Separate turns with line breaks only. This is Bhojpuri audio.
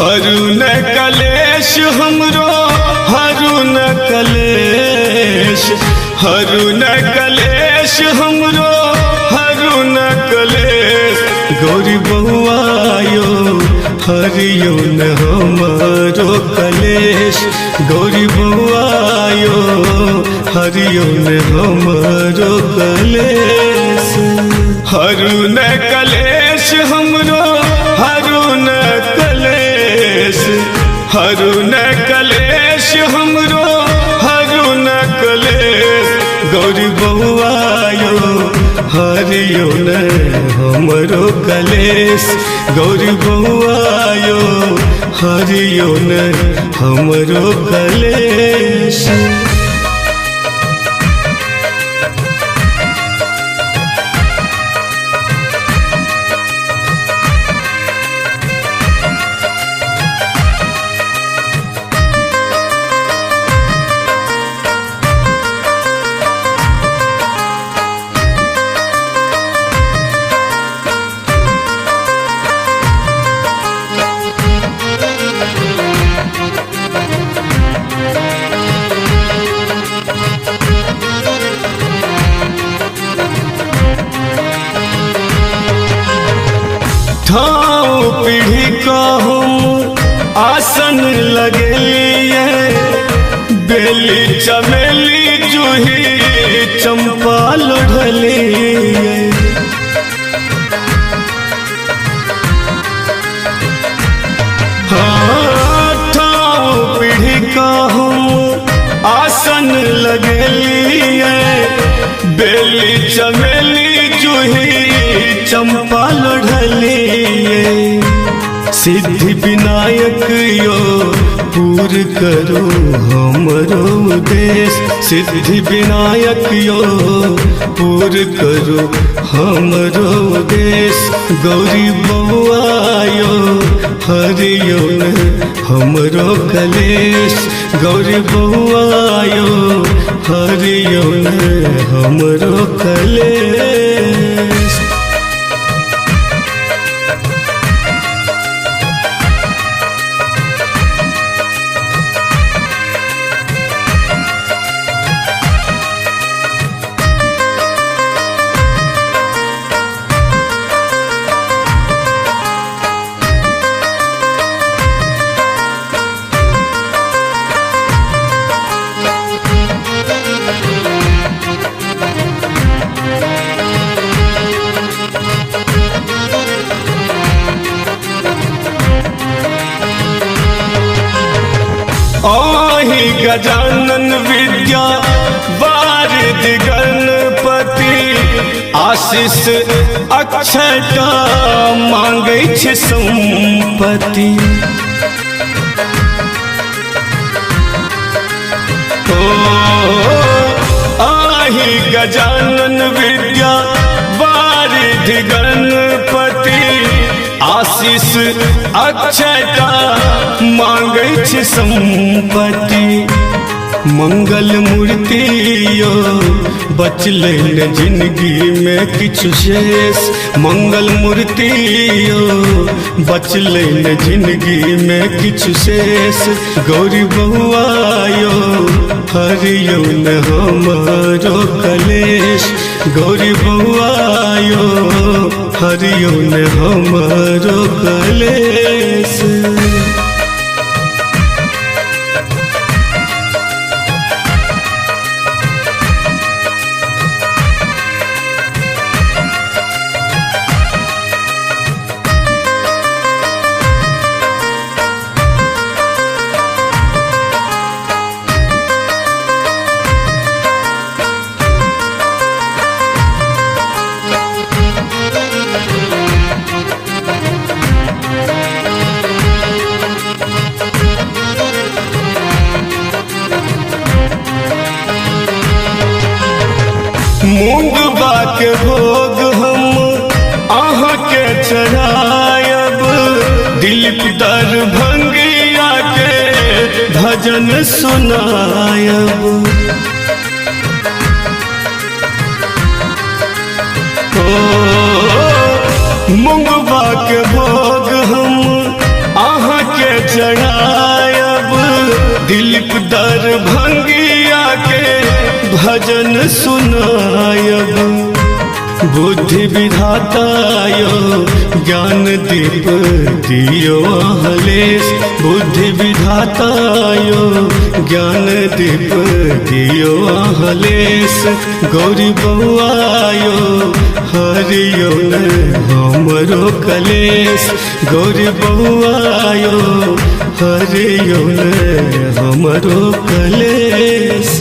हरुन कलेश हमरो हरुन कलेश, हरुन कलेश हमरो हरुन कलेश। गौरी बउआयो हरियो न हमरो कलेश, गौरी बउआयो हरियो न हमरो कलेश। हरुन कलेश हमरो हरुन कलेश, हरुन कलेश हमरो हरुन कलेश। गौरी बउआयो हरियो न हमरो कलेश, गौरी बउआयो हरियो न हमरो कलेश। ठाव पीढ़ी का हम आसन लगेलिए, बेली चमेली जूही चंपा लोढ़लिए। हाँ ठाव पीढ़ी का हम आसन लगेलिए, बेली चमेली जूही चंपा लोढ़लिए। सिद्धि विनायक यो पूर करो हमरो उद्देश, सिद्धि विनायक यो पूर करो हमरो उद्देश। गौरी बउआयो हरियो न हमरो कलेश, गौरी बउआयो हरियो न हमरो कलेश। आहि गजानन विद्या वारिद गणपति, आशीष अक्षता मांगै छै संपत्ति। आहि गजानन विद्या वारिद गणपति, आशीष अक्षता मांगै छै संपत्ति। मंगल मूर्ति यो बचलै न जिंदगी में किछु शेष, मंगल मूर्ति यो बचलै न जिंदगी में किछु शेष। गौरी बउआयो हरियो न हमरो कलेश, गौरी बउआयो हरियो न हमरो कलेश। मूंगबा के भोग हम आहाँ के चढ़ायब, दिलीप दरभंगिया के भजन सुनायब। मूंगबा के भोग हम आहाँ के भजन सुनायब बुद्धि विधातायो ज्ञान दीप दियो अहलेश बुद्धि विधातायो ज्ञान दीप दियो अहलेश गौरी बउआयो हरियो न हमरो कलेश गौरी बउआयो हरियो न हमरो कलेश।